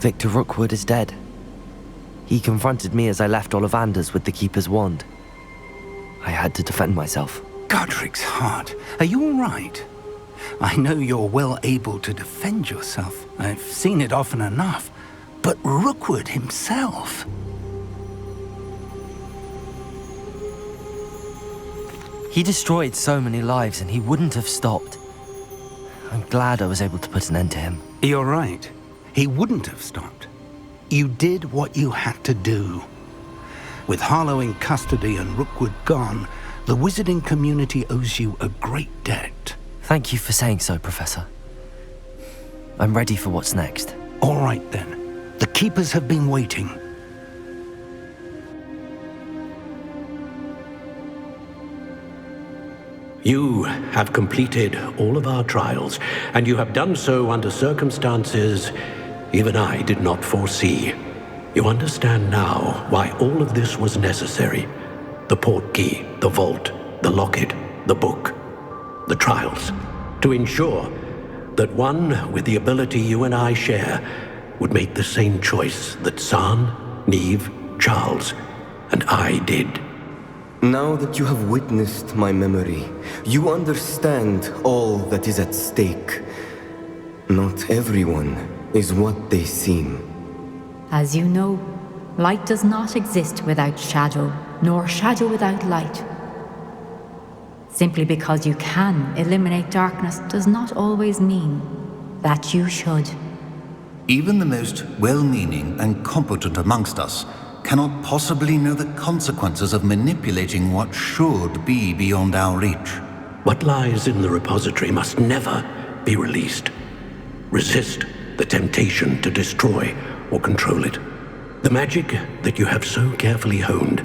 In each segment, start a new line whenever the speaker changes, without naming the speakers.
Victor Rookwood is dead. He confronted me as I left Ollivanders with the Keeper's wand. I had to defend myself.
Godric's heart, are you all right? I know you're well able to defend yourself. I've seen it often enough. But Rookwood himself...
He destroyed so many lives and he wouldn't have stopped. I'm glad I was able to put an end to him.
You're right. He wouldn't have stopped. You did what you had to do. With Harlow in custody and Rookwood gone, the wizarding community owes you a great debt.
Thank you for saying so, Professor. I'm ready for what's next.
All right, then. The Keepers have been waiting.
You have completed all of our trials, and you have done so under circumstances even I did not foresee. You understand now why all of this was necessary. The portkey, the vault, the locket, the book, the trials. To ensure that one with the ability you and I share would make the same choice that San, Neve, Charles, and I did.
Now that you have witnessed my memory, you understand all that is at stake. Not everyone is what they seem.
As you know, light does not exist without shadow, nor shadow without light. Simply because you can eliminate darkness does not always mean that you should.
Even the most well-meaning and competent amongst us cannot possibly know the consequences of manipulating what should be beyond our reach.
What lies in the repository must never be released. Resist the temptation to destroy or control it. The magic that you have so carefully honed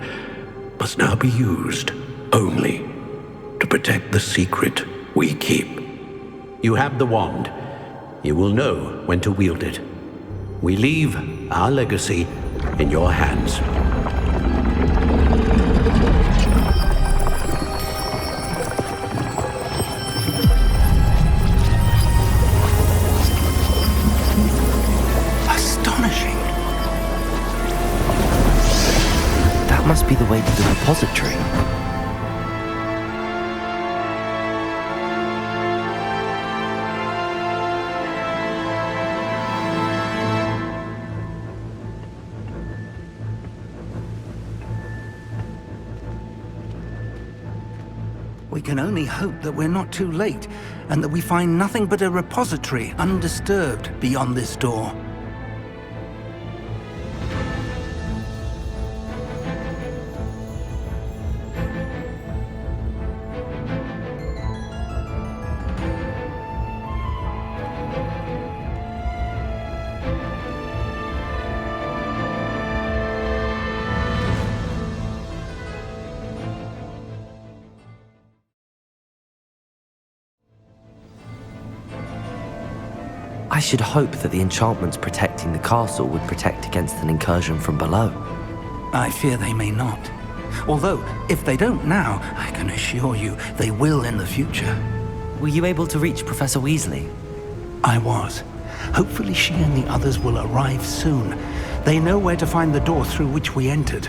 must now be used only to protect the secret we keep. You have the wand. You will know when to wield it. We leave our legacy in your hands.
Astonishing.
That must be the way to the repository.
We can only hope that we're not too late, and that we find nothing but a repository undisturbed beyond this door.
I should hope that the enchantments protecting the castle would protect against an incursion from below.
I fear they may not. Although, if they don't now, I can assure you they will in the future.
Were you able to reach Professor Weasley?
I was. Hopefully she and the others will arrive soon. They know where to find the door through which we entered.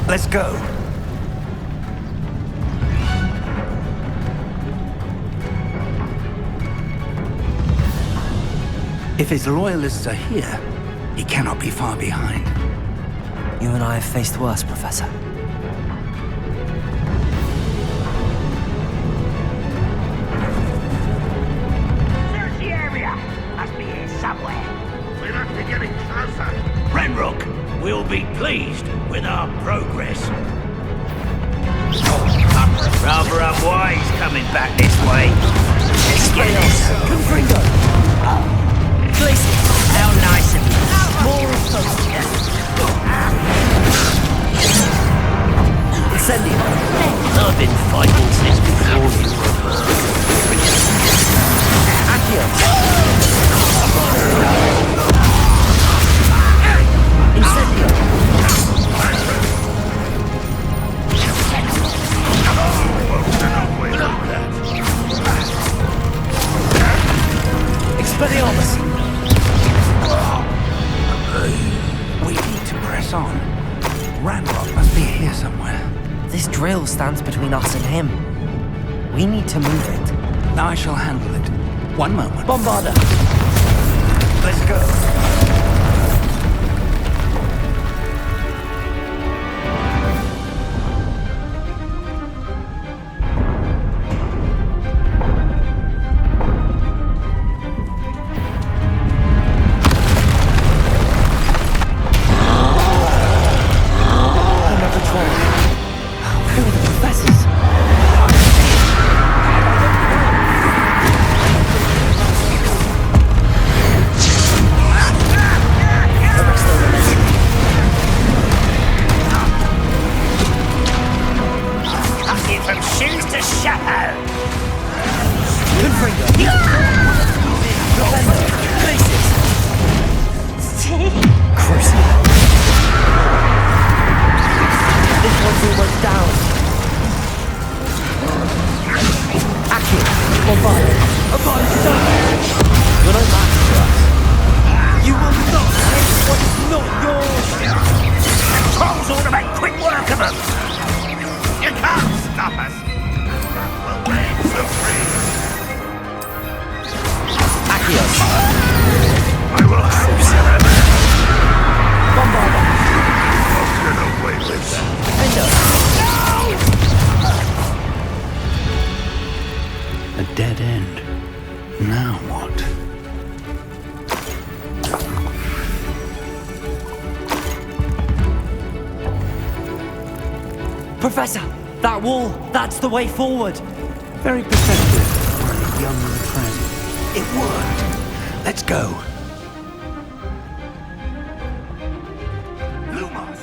Let's go. If his loyalists are here, he cannot be far behind.
You and I have faced worse, Professor.
Search the area. Must be here somewhere. We must be getting closer. Ranrok will be pleased with our progress. Rather unwise coming back this way. Let's get this.
Expelliarmus! We need to press on. Ranrok must be here somewhere.
This drill stands between us and him. We need to move it.
I shall handle it. One moment.
Bombarder!
Let's go.
Professor! That wall! That's the way forward!
Very perceptive for a young friend. It worked. Let's go. Lumos!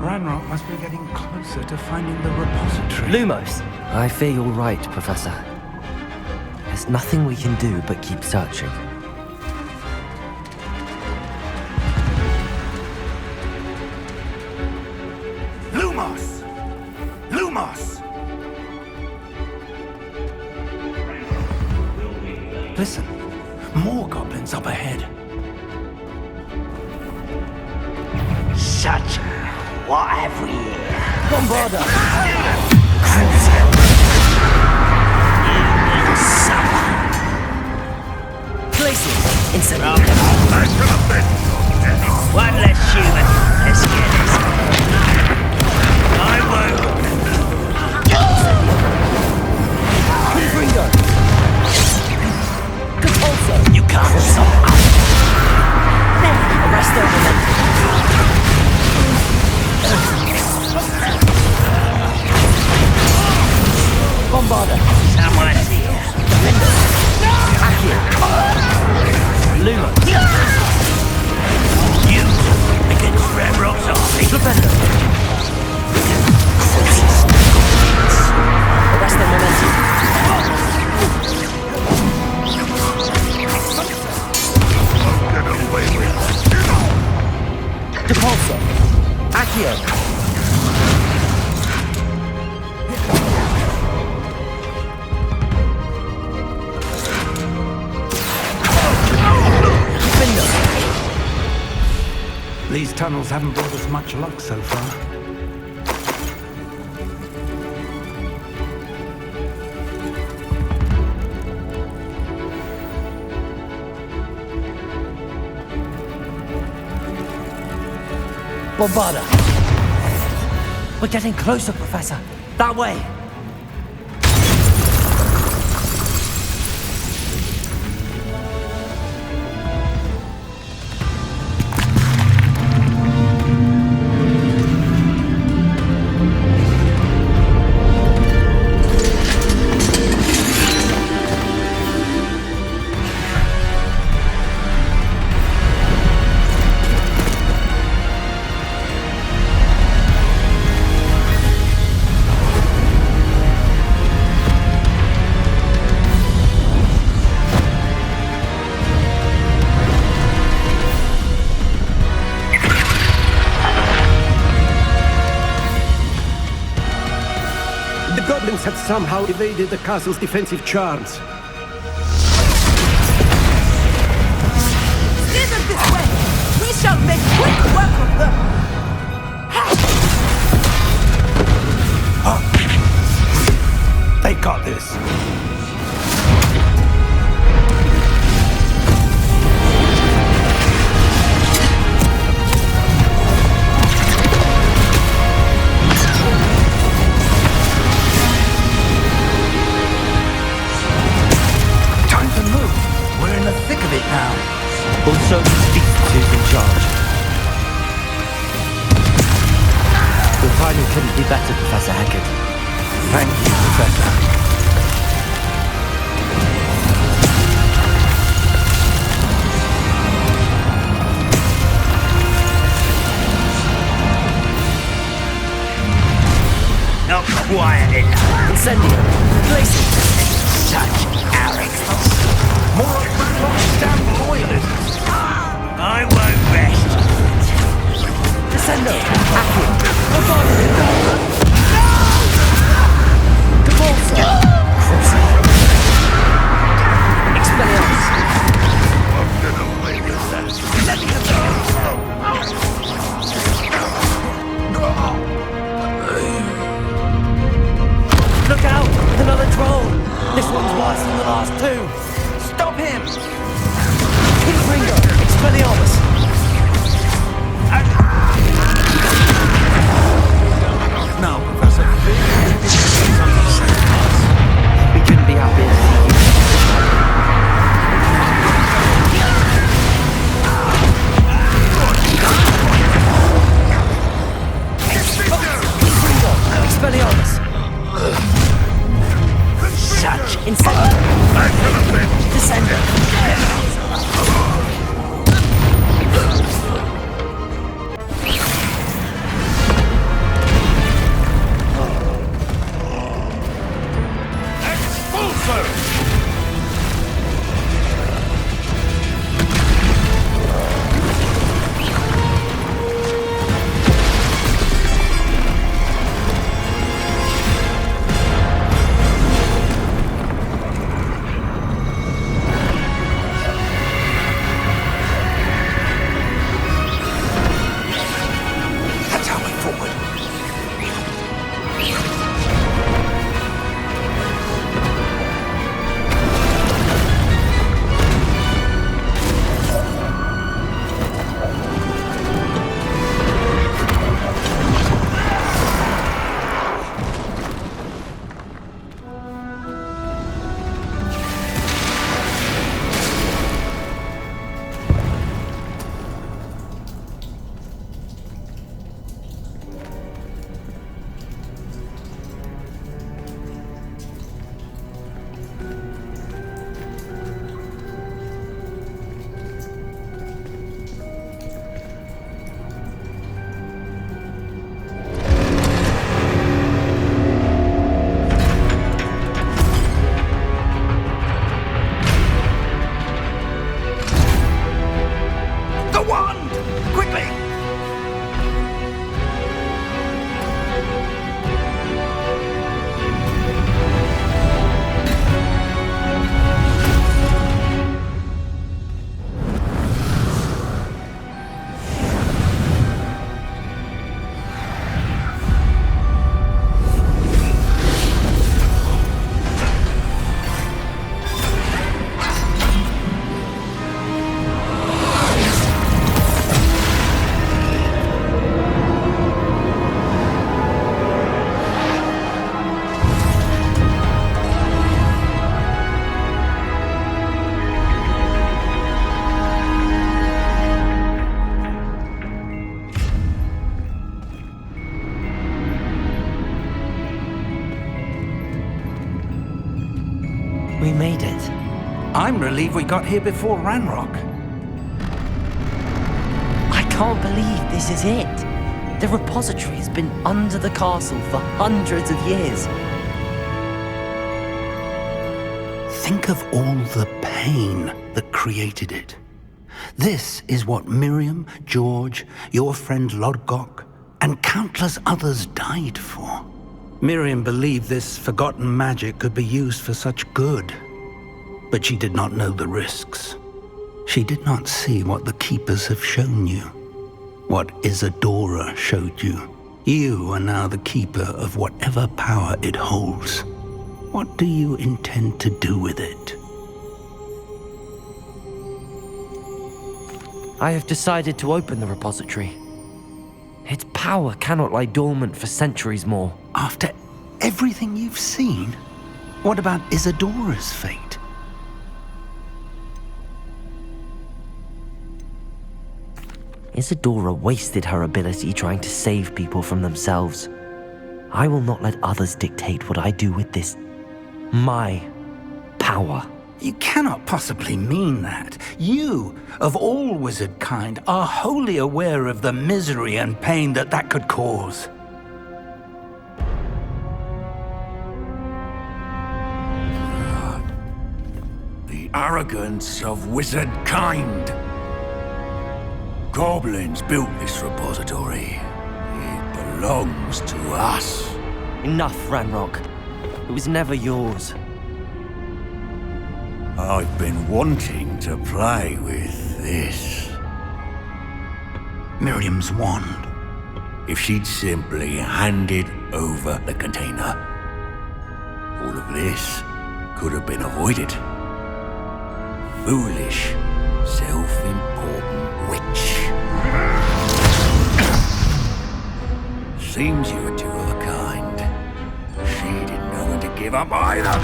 Ranrok must be getting closer to finding the repository.
Lumos! I fear you're right, Professor. There's nothing we can do but keep searching.
Listen, more goblins up ahead.
Such what have we here?
Bombarder! Places! Instantly!
One less human. Let's get this. I won't.
Confringo! Also,
you can't stop.
Arrest their momentum. Bombarder.
Someone's here.
Accio. Luma.
You against Ranrok's army.
Defender. Arrest their momentum. Depulso. Accio.
These tunnels haven't brought us much luck so far.
Bombarder. We're getting closer, Professor. That way.
Had somehow evaded the castle's defensive charms.
it now.
Also, speak to who's in charge. Your timing couldn't be better, Professor Hecat.
Thank you, Professor.
Not quiet enough.
Incendio! Placing!
Such arrogance.
More Ranrok Loyalists.
I won't rest.
Descendo! Accio! Revolver! Convulsa! Expelliarmus! Look out! Another troll! This one's worse than the last two! Stop him! King Ringo! Expelliarmus!
Now, Professor Fig,
We couldn't be happier to see you. Expelliarmus!
Such
Incendio! Descendo! We made it.
I'm relieved we got here before Ranrok.
I can't believe this is it. The repository has been under the castle for hundreds of years.
Think of all the pain that created it. This is what Miriam, George, your friend Lodgok, and countless others died for. Miriam believed this forgotten magic could be used for such good, but she did not know the risks. She did not see what the Keepers have shown you, what Isadora showed you. You are now the Keeper of whatever power it holds. What do you intend to do with it?
I have decided to open the repository. Its power cannot lie dormant for centuries more.
After everything you've seen, what about Isadora's fate?
Isadora wasted her ability trying to save people from themselves. I will not let others dictate what I do with this. My power.
You cannot possibly mean that. You, of all wizard kind, are wholly aware of the misery and pain that could cause.
The arrogance of wizard kind. Goblins built this repository. It belongs to us.
Enough, Ranrok. It was never yours.
I've been wanting to play with this.
Miriam's wand.
If she'd simply handed over the container, all of this could have been avoided. Foolish, self-important witch. Seems you were two of a kind. She didn't know when to give up either.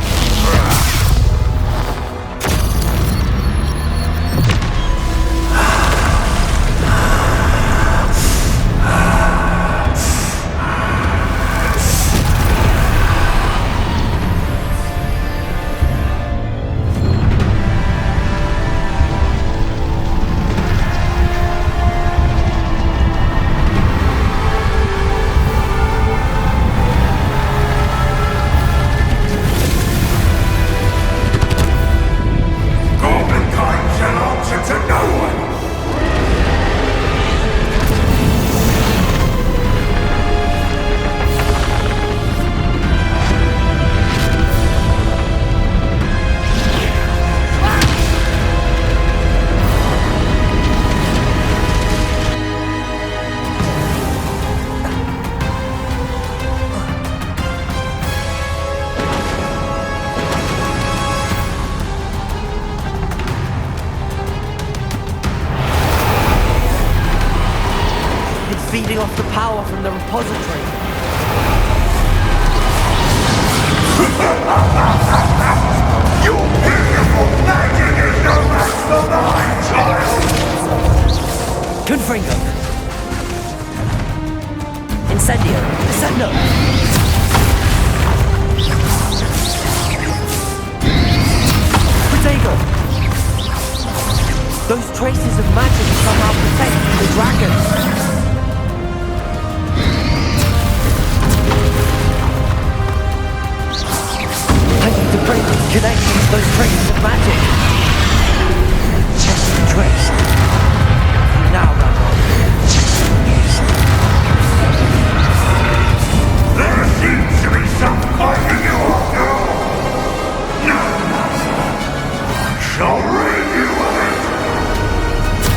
Feeding off the power from the repository.
Your beautiful magic is no match for mine, child!
Confringo. Incendio. Descendo. Protego. Those traces of magic somehow protect the dragon. The brain connecting those traces of magic. Just traced. Now, Ranrok.
There seems to be some fighting you after all. No, I shall rid you of it.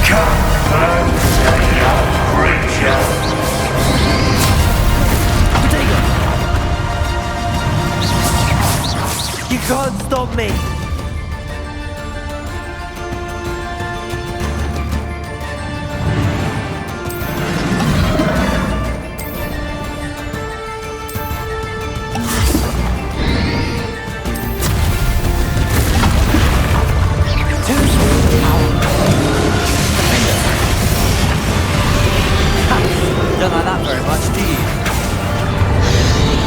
Come and say out, creature.
You can't stop me! Don't like that very much, do you?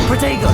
Protego!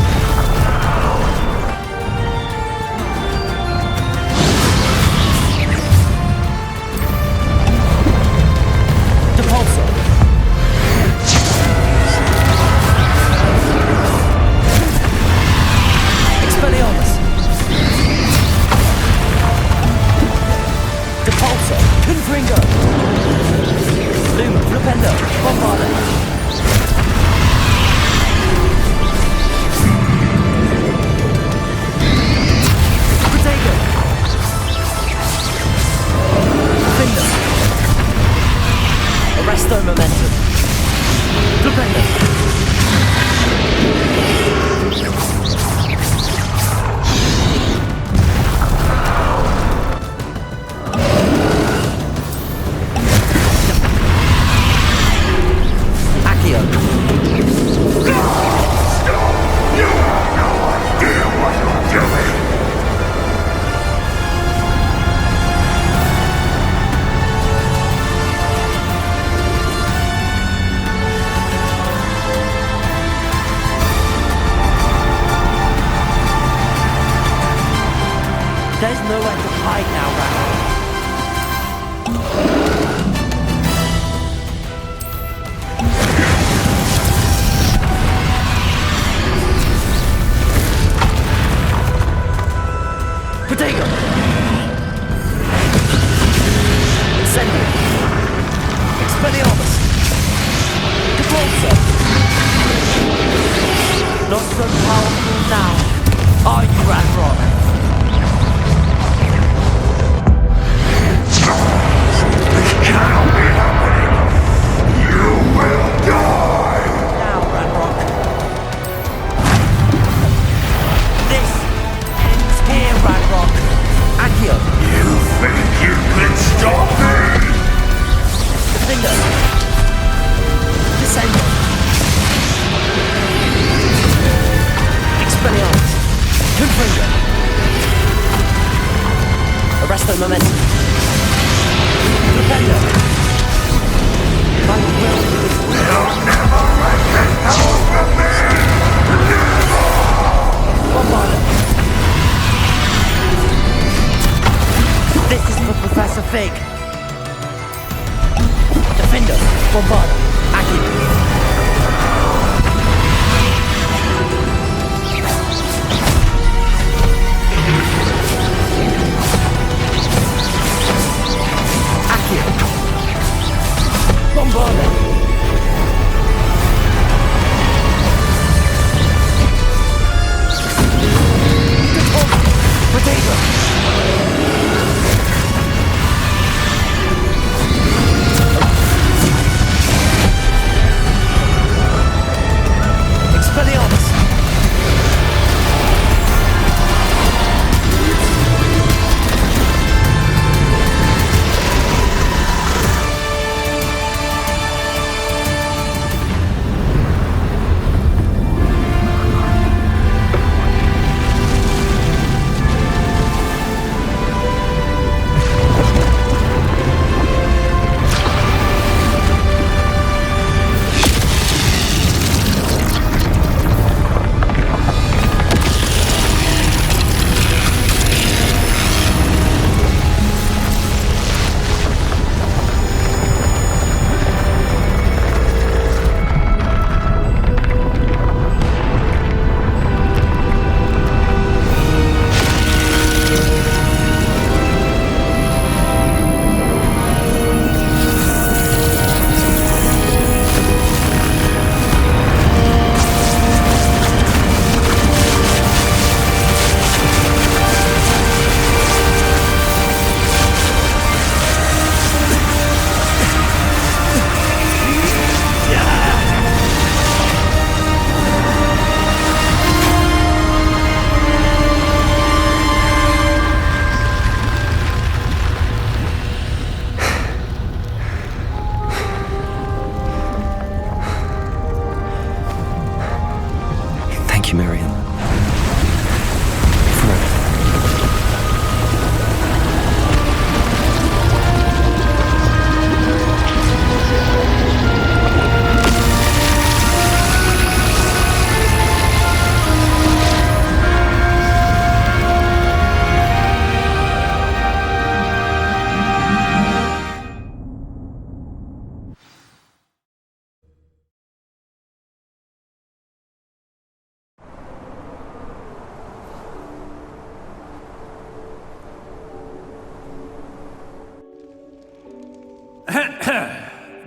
battle momentum. Defender! My will is
You'll never let it go from me! Never!
Bombarder! This is for Professor Fig. Defender! Bombarder! Accio! Bombarder! Potato! Expelliarmus!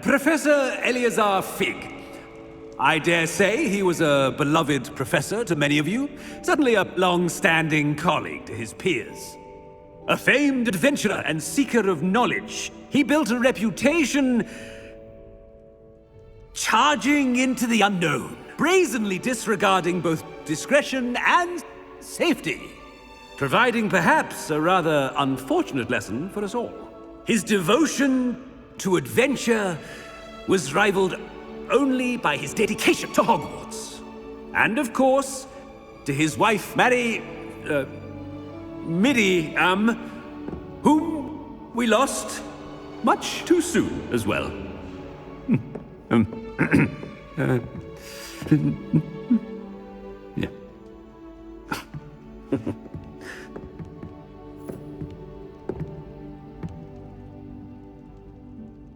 Professor Eleazar Fig. I dare say he was a beloved professor to many of you, certainly a long-standing colleague to his peers. A famed adventurer and seeker of knowledge, he built a reputation charging into the unknown, brazenly disregarding both discretion and safety, providing perhaps a rather unfortunate lesson for us all. His devotion to adventure was rivaled only by his dedication to Hogwarts. And of course, to his wife, Middy, whom we lost much too soon as well. Yeah.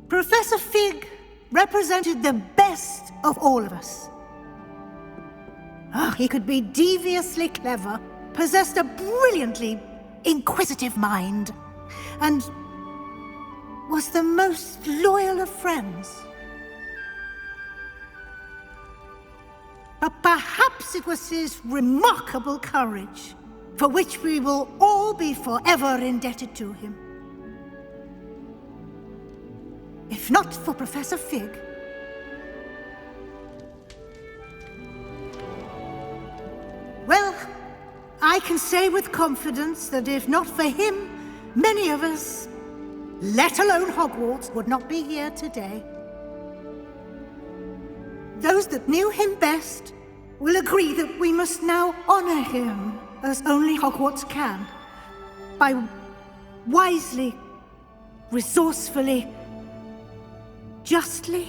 Professor Fig represented the best of all of us. He could be deviously clever, possessed a brilliantly inquisitive mind, and was the most loyal of friends. But perhaps it was his remarkable courage, for which we will all be forever indebted to him. If not for Professor Fig, well, I can say with confidence that if not for him, many of us, let alone Hogwarts, would not be here today. Those that knew him best will agree that we must now honor him as only Hogwarts can, by wisely, resourcefully, justly,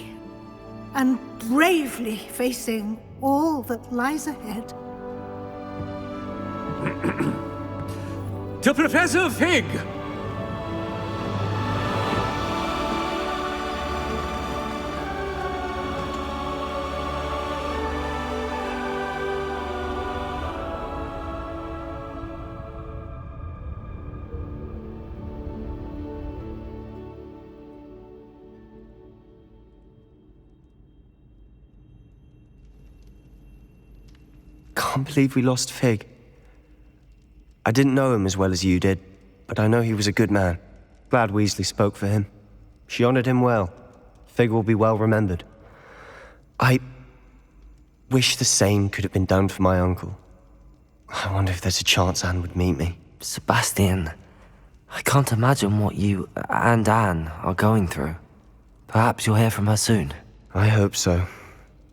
and bravely facing all that lies ahead.
To Professor Fig!
Can't believe we lost Fig. I didn't know him as well as you did, but I know he was a good man. Glad Weasley spoke for him. She honored him well. Fig will be well remembered. I wish the same could have been done for my uncle. I wonder if there's a chance Anne would meet me.
Sebastian, I can't imagine what you and Anne are going through. Perhaps you'll hear from her soon.
I hope so.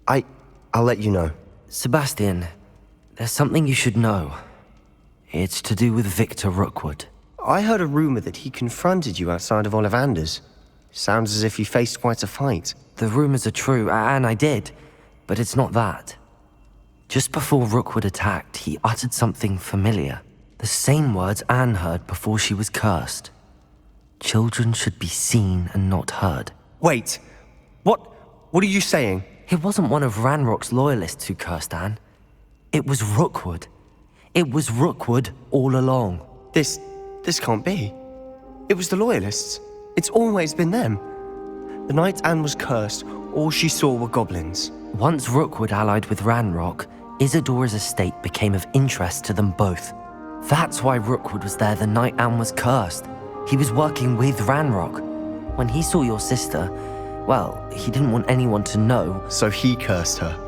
I'll let you know.
Sebastian, there's something you should know. It's to do with Victor Rookwood.
I heard a rumor that he confronted you outside of Ollivander's. Sounds as if you faced quite a fight.
The rumors are true, and I did, but it's not that. Just before Rookwood attacked, he uttered something familiar. The same words Anne heard before she was cursed. Children should be seen and not heard.
Wait, what are you saying?
It wasn't one of Ranroks Loyalists who cursed Anne. It was Rookwood. It was Rookwood all along.
This can't be. It was the Loyalists. It's always been them. The night Anne was cursed, all she saw were goblins.
Once Rookwood allied with Ranrok, Isadora's estate became of interest to them both. That's why Rookwood was there the night Anne was cursed. He was working with Ranrok. When he saw your sister, well, he didn't want anyone to know.
So he cursed her.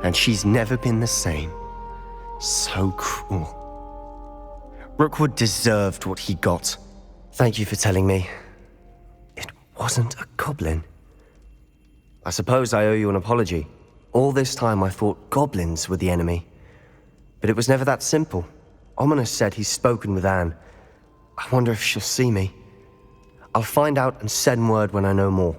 And she's never been the same. So cruel. Rookwood deserved what he got. Thank you for telling me. It wasn't a goblin. I suppose I owe you an apology. All this time I thought goblins were the enemy. But it was never that simple. Ominous said he's spoken with Anne. I wonder if she'll see me. I'll find out and send word when I know more.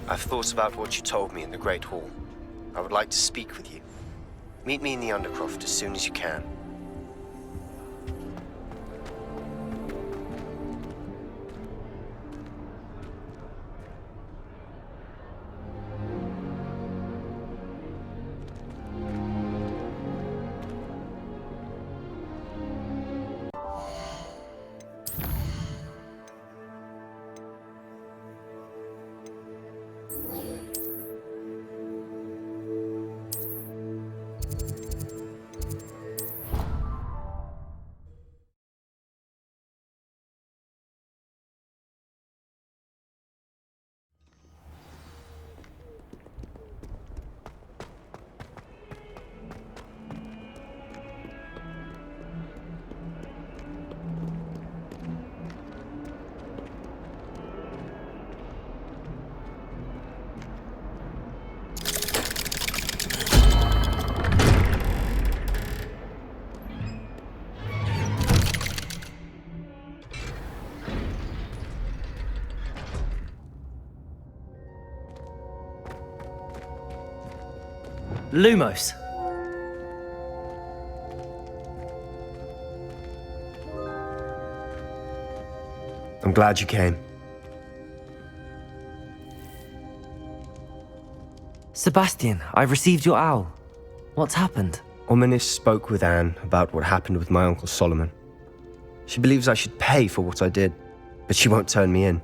I've thought about what you told me in the Great Hall. I would like to speak with you. Meet me in the Undercroft as soon as you can.
Lumos.
I'm glad you came.
Sebastian, I've received your owl. What's happened?
Ominis spoke with Anne about what happened with my Uncle Solomon. She believes I should pay for what I did, but she won't turn me in.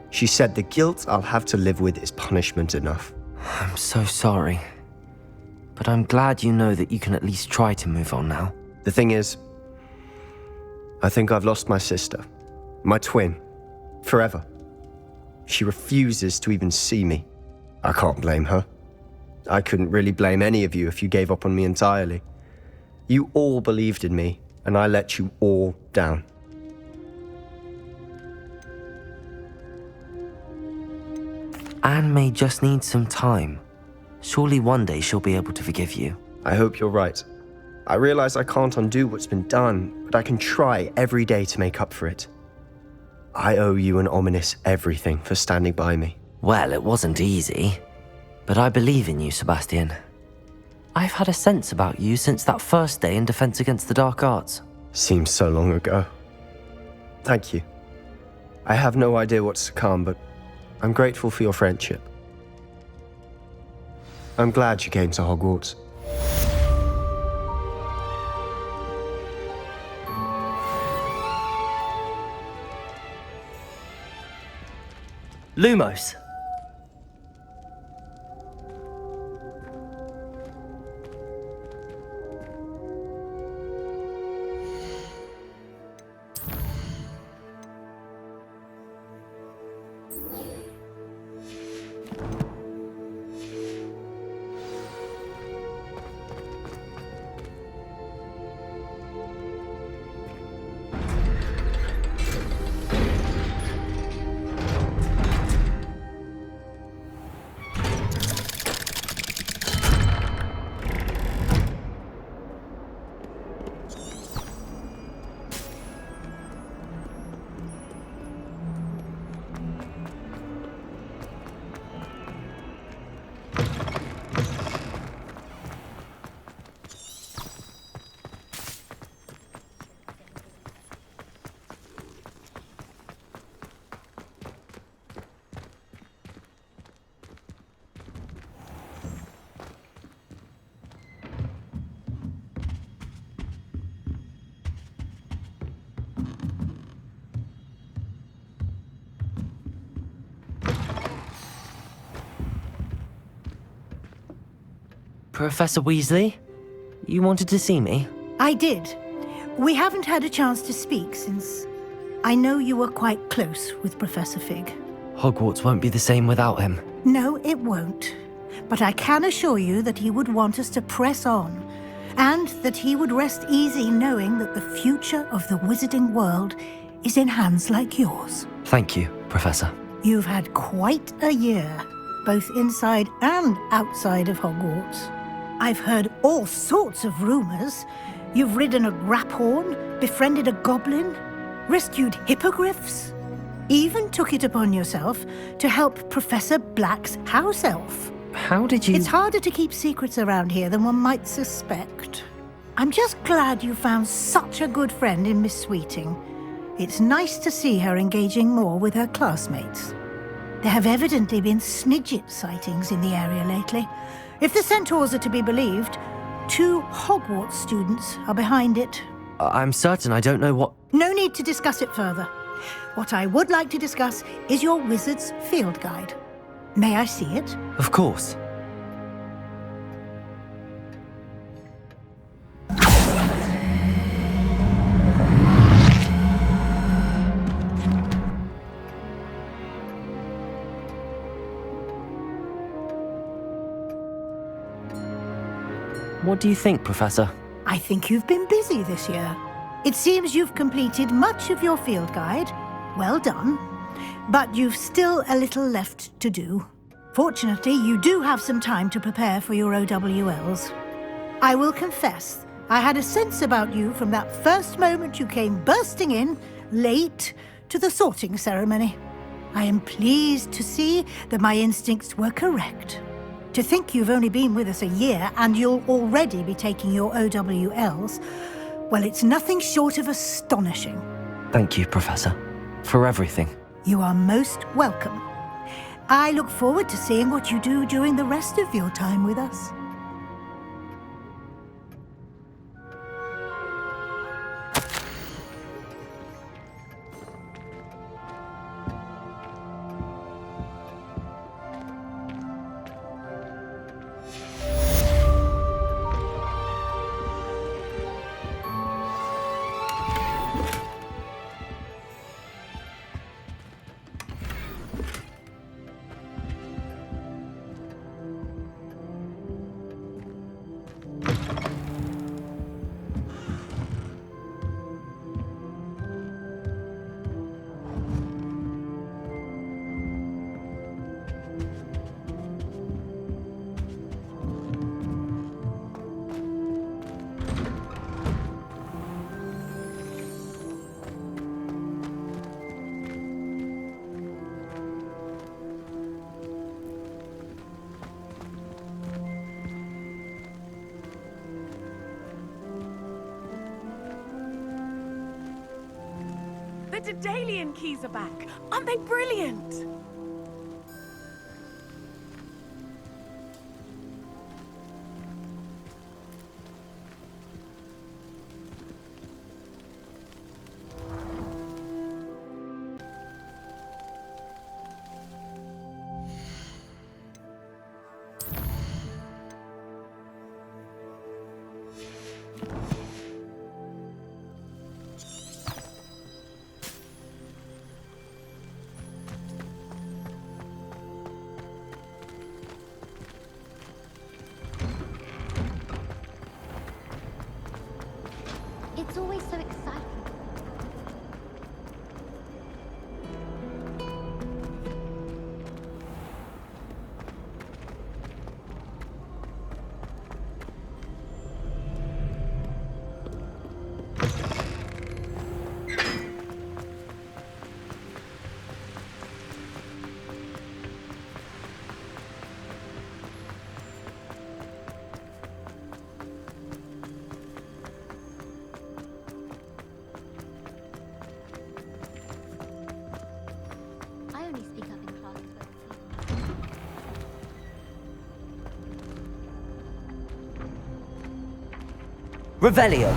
She said the guilt I'll have to live with is punishment enough.
I'm so sorry. But I'm glad you know that you can at least try to move on now.
The thing is, I think I've lost my sister, my twin, forever. She refuses to even see me. I can't blame her. I couldn't really blame any of you if you gave up on me entirely. You all believed in me, and I let you all down.
Anne may just need some time. Surely one day she'll be able to forgive you.
I hope you're right. I realize I can't undo what's been done, but I can try every day to make up for it. I owe you and Ominis everything for standing by me.
Well, it wasn't easy. But I believe in you, Sebastian. I've had a sense about you since that first day in Defense Against the Dark Arts.
Seems so long ago. Thank you. I have no idea what's to come, but I'm grateful for your friendship. I'm glad you came to Hogwarts.
Lumos. Professor Weasley? You wanted to see me?
I did. We haven't had a chance to speak since I know you were quite close with Professor Fig.
Hogwarts won't be the same without him.
No, it won't. But I can assure you that he would want us to press on, and that he would rest easy knowing that the future of the wizarding world is in hands like yours.
Thank you, Professor.
You've had quite a year, both inside and outside of Hogwarts. I've heard all sorts of rumors. You've ridden a graphorn, befriended a goblin, rescued hippogriffs, even took it upon yourself to help Professor Black's house elf.
How did you...
It's harder to keep secrets around here than one might suspect. I'm just glad you found such a good friend in Miss Sweeting. It's nice to see her engaging more with her classmates. There have evidently been Snidget sightings in the area lately. If the centaurs are to be believed, 2 Hogwarts students are behind it.
I'm certain I don't know what...
No need to discuss it further. What I would like to discuss is your wizard's field guide. May I see it?
Of course. What do you think, Professor?
I think you've been busy this year. It seems you've completed much of your field guide. Well done. But you've still a little left to do. Fortunately, you do have some time to prepare for your OWLs. I will confess, I had a sense about you from that first moment you came bursting in, late, to the sorting ceremony. I am pleased to see that my instincts were correct. To think you've only been with us a year and you'll already be taking your OWLs, well, it's nothing short of astonishing.
Thank you, Professor. for everything.
You are most welcome. I look forward to seeing what you do during the rest of your time with us.
The Daedalian keys are back. Aren't they brilliant?
It's always so exciting.
Revelio.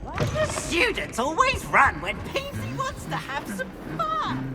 Why do students always run when Peasy wants to have some fun?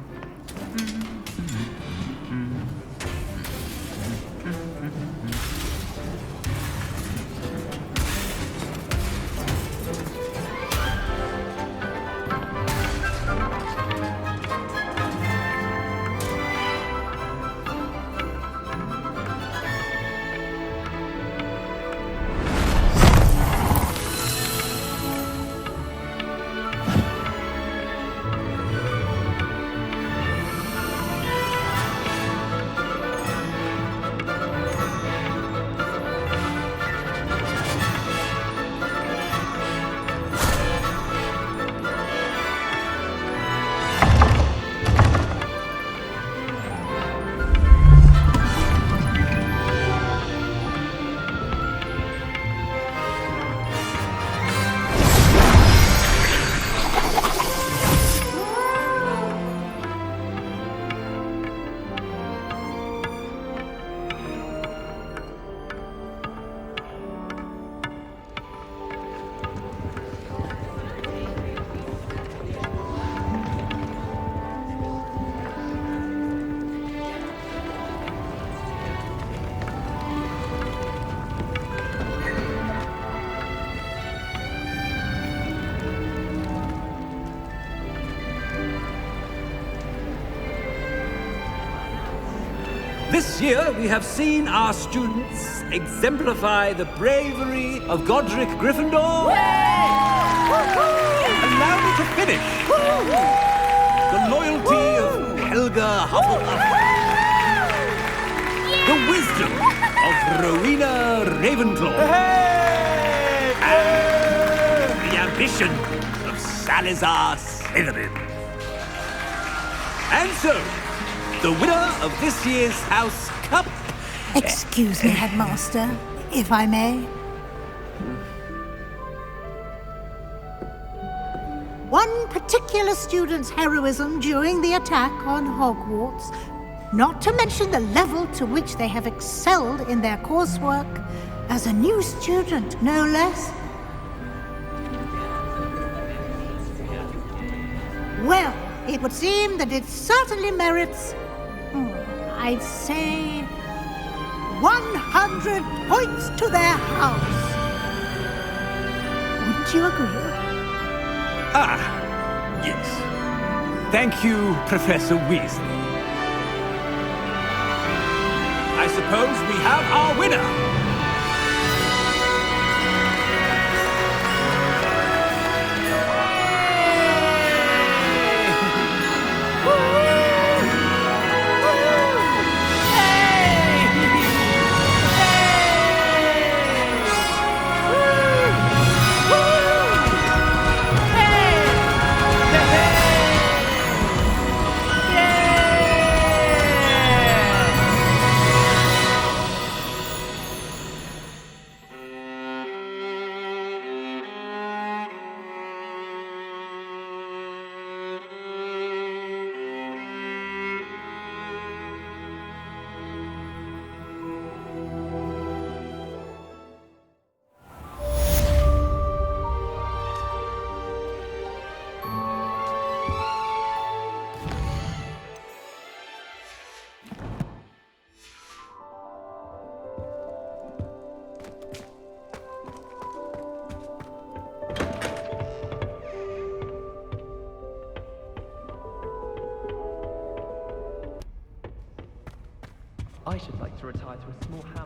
This year, we have seen our students exemplify the bravery of Godric Gryffindor. Allow me to finish. The loyalty of Helga Hufflepuff. The wisdom of Rowena Ravenclaw. And the ambition of Salazar Slytherin. And so, the winner of this year's House Cup...
Excuse me, Headmaster, if I may. One particular student's heroism during the attack on Hogwarts, not to mention the level to which they have excelled in their coursework, as a new student, no less. Well, it would seem that it certainly merits, I'd say, 100 points to their house. Wouldn't you agree?
Ah, yes. Thank you, Professor Weasley. I suppose we have our winner.
I should like to retire to a small house.